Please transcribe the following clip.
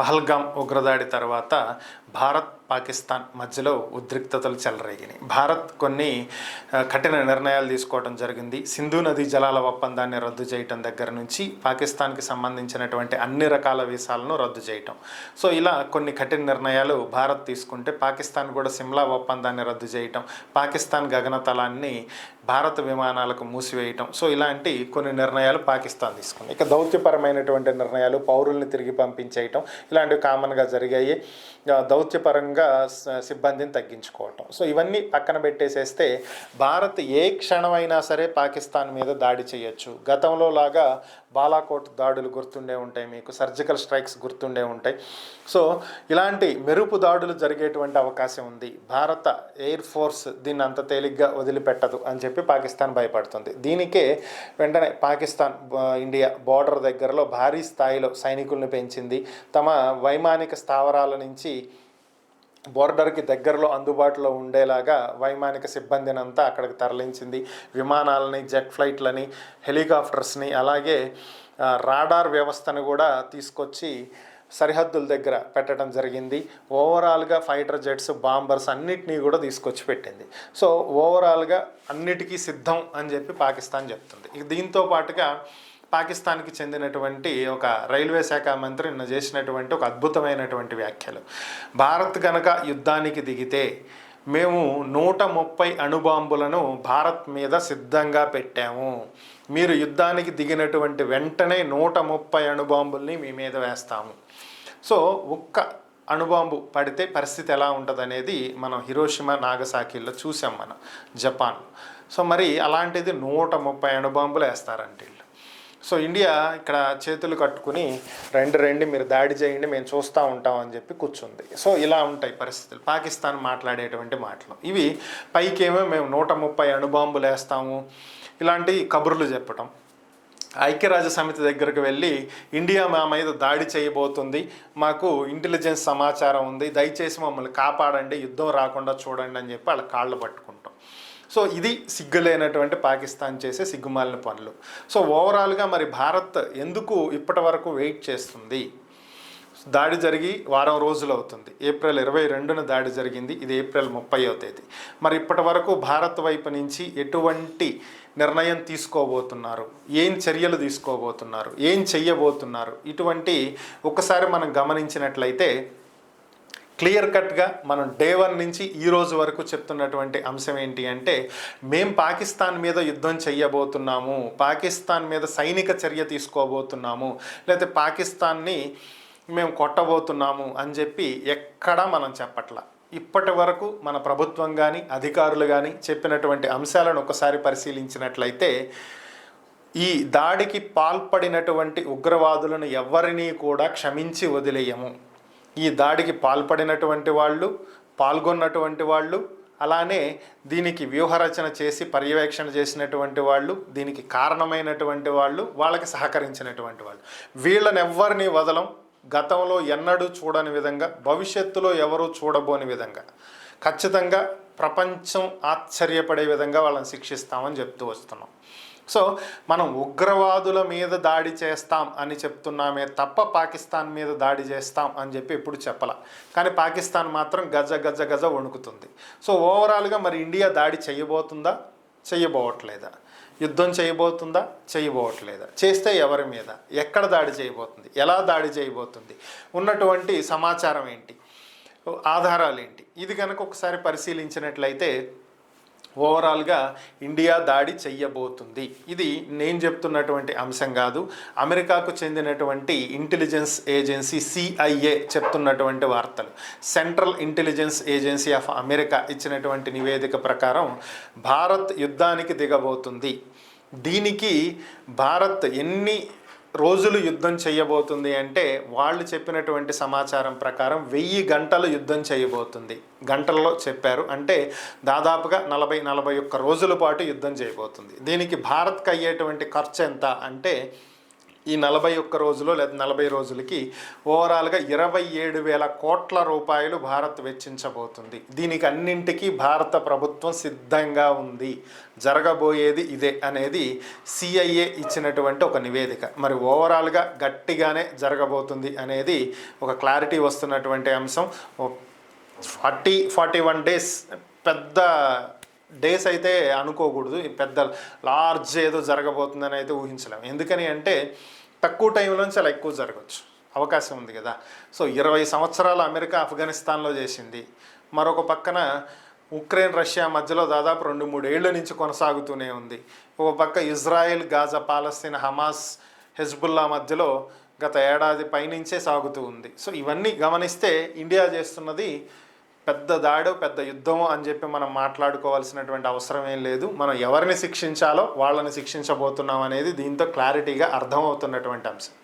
పహల్గామ్ ఉగ్రదాడి తర్వాత భారత్ పాకిస్తాన్ మధ్యలో ఉద్రిక్తతలు చెలరేగినాయి. భారత్ కొన్ని కఠిన నిర్ణయాలు తీసుకోవడం జరిగింది. సింధు నదీ జలాల ఒప్పందాన్ని రద్దు చేయటం దగ్గర నుంచి పాకిస్తాన్కి సంబంధించినటువంటి అన్ని రకాల వీసాలను రద్దు చేయటం. సో ఇలా కొన్ని కఠిన నిర్ణయాలు భారత్ తీసుకుంటే పాకిస్తాన్ కూడా సిమ్లా ఒప్పందాన్ని రద్దు చేయటం, పాకిస్తాన్ గగనతలాన్ని భారత విమానాలకు మూసివేయటం. సో ఇలాంటి కొన్ని నిర్ణయాలు పాకిస్తాన్ తీసుకుంది. ఇక దౌత్యపరమైనటువంటి నిర్ణయాలు, పౌరుల్ని తిరిగి పంపించేయటం ఇలాంటివి కామన్గా జరిగాయి. దౌత్యపరంగా సిబ్బందిని తగ్గించుకోవటం. సో ఇవన్నీ పక్కన పెట్టేసేస్తే భారత్ ఏ క్షణమైనా సరే పాకిస్తాన్ మీద దాడి చేయొచ్చు. గతంలో లాగా బాలాకోట్ దాడులు గుర్తుండే ఉంటాయి, మీకు సర్జికల్ స్ట్రైక్స్ గుర్తుండే ఉంటాయి. సో ఇలాంటి మెరుపు దాడులు జరిగేటువంటి అవకాశం ఉంది. భారత ఎయిర్ ఫోర్స్ దీన్ని అంత తేలిగ్గా వదిలిపెట్టదు అని చెప్పి పాకిస్తాన్ భయపడుతుంది. దీనికే వెంటనే పాకిస్తాన్ ఇండియా బోర్డర్ దగ్గరలో భారీ స్థాయిలో సైనికులను పెంచింది. తమ వైమానిక స్థావరాల నుంచి బోర్డర్కి దగ్గరలో అందుబాటులో ఉండేలాగా వైమానిక సిబ్బందిని అంతా అక్కడికి తరలించింది. విమానాలని, జెట్ ఫ్లైట్లని, హెలికాప్టర్స్ని, అలాగే రాడార్ వ్యవస్థను కూడా తీసుకొచ్చి సరిహద్దుల దగ్గర పెట్టడం జరిగింది. ఓవరాల్గా ఫైటర్ జెట్స్, బాంబర్స్ అన్నిటినీ కూడా తీసుకొచ్చి పెట్టింది. సో ఓవరాల్గా అన్నిటికీ సిద్ధం అని చెప్పి పాకిస్తాన్ చెప్తుంది. దీంతో పాటుగా పాకిస్తాన్కి చెందినటువంటి ఒక రైల్వే శాఖ మంత్రి నిన్న చేసినటువంటి ఒక అద్భుతమైనటువంటి వ్యాఖ్యలు. భారత్ కనుక యుద్ధానికి దిగితే మేము 130 అణుబాంబులను భారత్ మీద సిద్ధంగా పెట్టాము. మీరు యుద్ధానికి దిగినటువంటి వెంటనే 130 అణుబాంబుల్ని మీ మీద వేస్తాము. సో ఒక్క అణుబాంబు పడితే పరిస్థితి ఎలా ఉంటుంది అనేది మనం హిరోషిమా, నాగసాకిల్లో చూసాం మనం జపాన్లో. సో మరి అలాంటిది 130 అణుబాంబులు వేస్తారంటే వీళ్ళు. సో ఇండియా ఇక్కడ చేతులు కట్టుకుని రండి మీరు దాడి చేయండి, మేము చూస్తూ ఉంటాం అని చెప్పి కూర్చుంది. సో ఇలా ఉంటాయి పరిస్థితులు. పాకిస్తాన్ మాట్లాడేటువంటి మాటలు ఇవి. పైకేమో మేము 130 అణుబాంబులు వేస్తాము ఇలాంటి కబుర్లు చెప్పటం. ఐక్యరాజ్య సమితి దగ్గరకు వెళ్ళి ఇండియా మా మీద దాడి చేయబోతుంది, మాకు ఇంటెలిజెన్స్ సమాచారం ఉంది, దయచేసి మమ్మల్ని కాపాడండి, యుద్ధం రాకుండా చూడండి అని చెప్పి వాళ్ళ కాళ్ళు పట్టుకుంటాం. సో ఇది సిగ్గులేనటువంటి పాకిస్తాన్ చేసే సిగ్గుమాలిన పనులు. సో ఓవరాల్గా మరి భారత్ ఎందుకు ఇప్పటి వరకు వెయిట్ చేస్తుంది? దాడి జరిగి వారం రోజులు అవుతుంది. ఏప్రిల్ 22న దాడి జరిగింది. ఇది ఏప్రిల్ 30వ తేదీ. మరి ఇప్పటి వరకు భారత్ వైపు నుంచి ఎటువంటి నిర్ణయం తీసుకోబోతున్నారు, ఏం చర్యలు తీసుకోబోతున్నారు, ఏం చెయ్యబోతున్నారు, ఇటువంటి ఒకసారి మనం గమనించినట్లయితే క్లియర్ కట్గా మనం డే 1 నుంచి ఈ రోజు వరకు చెప్తున్నటువంటి అంశం ఏంటి అంటే, మేం పాకిస్తాన్ మీద యుద్ధం చెయ్యబోతున్నాము, పాకిస్తాన్ మీద సైనిక చర్య తీసుకోబోతున్నాము, లేకపోతే పాకిస్తాన్ని మేము కొట్టబోతున్నాము అని చెప్పి ఎక్కడా మనం చెప్పట్లా. ఇప్పటి వరకు మన ప్రభుత్వం కానీ అధికారులు కానీ చెప్పినటువంటి అంశాలను ఒకసారి పరిశీలించినట్లయితే ఈ దాడికి పాల్పడినటువంటి ఉగ్రవాదులను ఎవరినీ కూడా క్షమించి వదిలేయము. ఈ దాడికి పాల్పడినటువంటి వాళ్ళు, పాల్గొన్నటువంటి వాళ్ళు, అలానే దీనికి వ్యూహరచన చేసి పర్యవేక్షణ చేసినటువంటి వాళ్ళు, దీనికి కారణమైనటువంటి వాళ్ళు, వాళ్ళకి సహకరించినటువంటి వాళ్ళు, వీళ్ళని ఎవ్వరిని వదలం. గతంలో ఎన్నడూ చూడని విధంగా, భవిష్యత్తులో ఎవరూ చూడబోని విధంగా, ఖచ్చితంగా ప్రపంచం ఆశ్చర్యపడే విధంగా వాళ్ళని శిక్షిస్తామని చెప్తూ వస్తున్నాం. సో మనం ఉగ్రవాదుల మీద దాడి చేస్తాం అని చెప్తున్నామే తప్ప పాకిస్తాన్ మీద దాడి చేస్తాం అని చెప్పి ఎప్పుడు చెప్పాల. కానీ పాకిస్తాన్ మాత్రం గజ వణుకుతుంది. సో ఓవరాల్గా మరి ఇండియా దాడి చేయబోతుందా, చేయబోవట్లేదా? యుద్ధం చేయబోతుందా, చేయబోవట్లేదా? చేస్తే ఎవరి మీద, ఎక్కడ దాడి చేయబోతుంది, ఎలా దాడి చేయబోతుంది, ఉన్నటువంటి సమాచారం ఏంటి, ఆధారాలు ఏంటి, ఇది కనుక ఒకసారి పరిశీలించినట్లయితే ఓవరాల్గా ఇండియా దాడి చెయ్యబోతుంది. ఇది నేను చెప్తున్నటువంటి అంశం కాదు, అమెరికాకు చెందినటువంటి ఇంటెలిజెన్స్ ఏజెన్సీ CIA చెప్తున్నటువంటి వార్తలు. Central intelligence agency of America ఇచ్చినటువంటి నివేదిక ప్రకారం భారత్ యుద్ధానికి దిగబోతుంది. దీనికి భారత్ ఎన్ని రోజులు యుద్ధం చేయబోతుంది అంటే, వాళ్ళు చెప్పినటువంటి సమాచారం ప్రకారం 1000 గంటలు యుద్ధం చేయబోతుంది. గంటల్లో చెప్పారు అంటే దాదాపుగా 40-41 రోజుల పాటు యుద్ధం చేయబోతుంది. దీనికి భారత్కి అయ్యేటువంటి ఖర్చు ఎంత అంటే ఈ 41 రోజులో లేదా 40 రోజులకి ఓవరాల్గా 27,000 కోట్ల రూపాయలు భారత్ వెచ్చించబోతుంది. దీనికి అన్నింటికీ భారత ప్రభుత్వం సిద్ధంగా ఉంది, జరగబోయేది ఇదే అనేది సిఐఏ ఇచ్చినటువంటి ఒక నివేదిక. మరి ఓవరాల్గా గట్టిగానే జరగబోతుంది అనేది ఒక క్లారిటీ వస్తున్నటువంటి అంశం. 41 డేస్ పెద్ద డేస్ అయితే అనుకోకూడదు, పెద్ద లార్జ్ ఏదో జరగబోతుందని అయితే ఊహించలేము. ఎందుకని అంటే తక్కువ టైంలో చాలా ఎక్కువ జరగవచ్చు అవకాశం ఉంది కదా. సో 20 సంవత్సరాలు అమెరికా ఆఫ్ఘనిస్తాన్లో చేసింది, మరొక పక్కన ఉక్రెయిన్ రష్యా మధ్యలో దాదాపు 2-3 ఏళ్ల నుంచి కొనసాగుతూనే ఉంది. ఒక పక్క Israel, Gaza, Palestine, Hamas, Hezbollah మధ్యలో గత ఏడాది పైనుంచే సాగుతూ ఉంది. సో ఇవన్నీ గమనిస్తే ఇండియా చేస్తున్నది పెద్ద దాడో పెద్ద యుద్ధమో అని చెప్పి మనం మాట్లాడుకోవాల్సినటువంటి అవసరం ఏం లేదు. మనం ఎవరిని శిక్షించాలో వాళ్ళని శిక్షించబోతున్నాం అనేది దీంతో క్లారిటీగా అర్థమవుతున్నటువంటి అంశం.